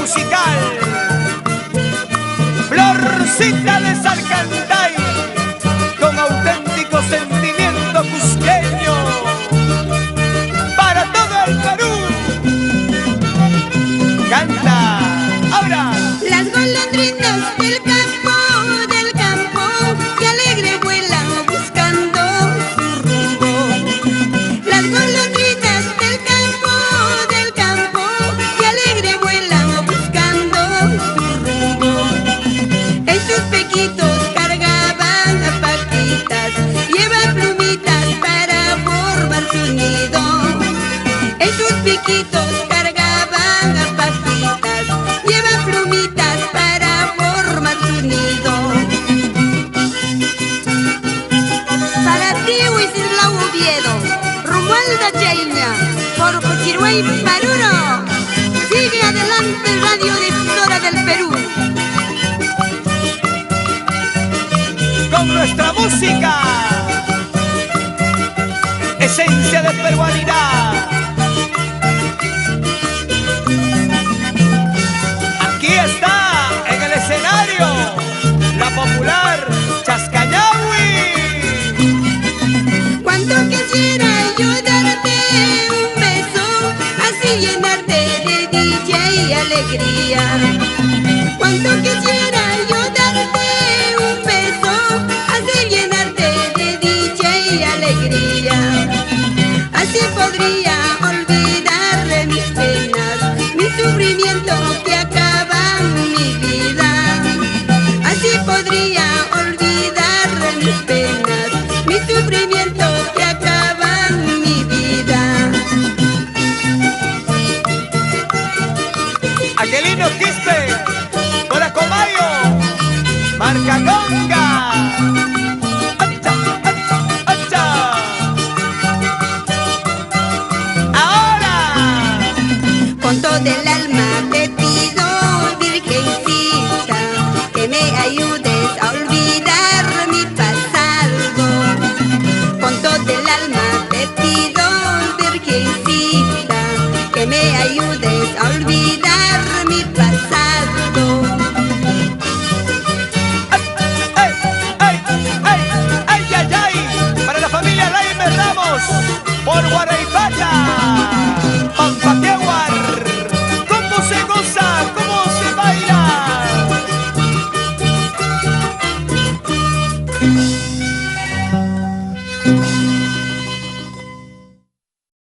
musical. Florcita de Salcantay, con auténtico sentimiento cusqueño, para todo el Perú. Canta, ahora. Las golondrinas del campo, que alegre vuelan buscando su rumbo. Las golondrinas del campo, que alegre vuelan buscando su rumbo. En sus pequitos cargaban patitas, llevan plumitas para formar su nido. En sus piquitos cargaban patitas, llevan plumitas para formar su nido. Para ti, Huisilao Oviedo, Romualda Cheña, por Cochiruey, Paruro. Sigue adelante, radiodifusora del Perú. Con nuestra música, esencia de peruanidad. Aquí está en el escenario la popular Chascañahui. Cuánto quisiera yo darte un beso, así llenarte de dicha y alegría. Cuánto quisiera yo darte un beso, así llenarte de dicha y alegría. Así podría olvidar de mis penas, mi sufrimiento que acaban mi vida. Así podría olvidar de mis penas, mi sufrimiento que acaban mi vida. Aquelino Quispe, Coracomayo, Marca Conga. ¡Acha, acha, acha! Ahora, Con todo el alma te pido, Virgencita, que me ayudes a olvidar mi pasado. Con todo el alma te pido, Virgencita, que me ayudes a olvidar mi pasado. ¡ay, ay, ay, ay, ay, ay! Para la familia Laime Ramos, por Guaraipacha.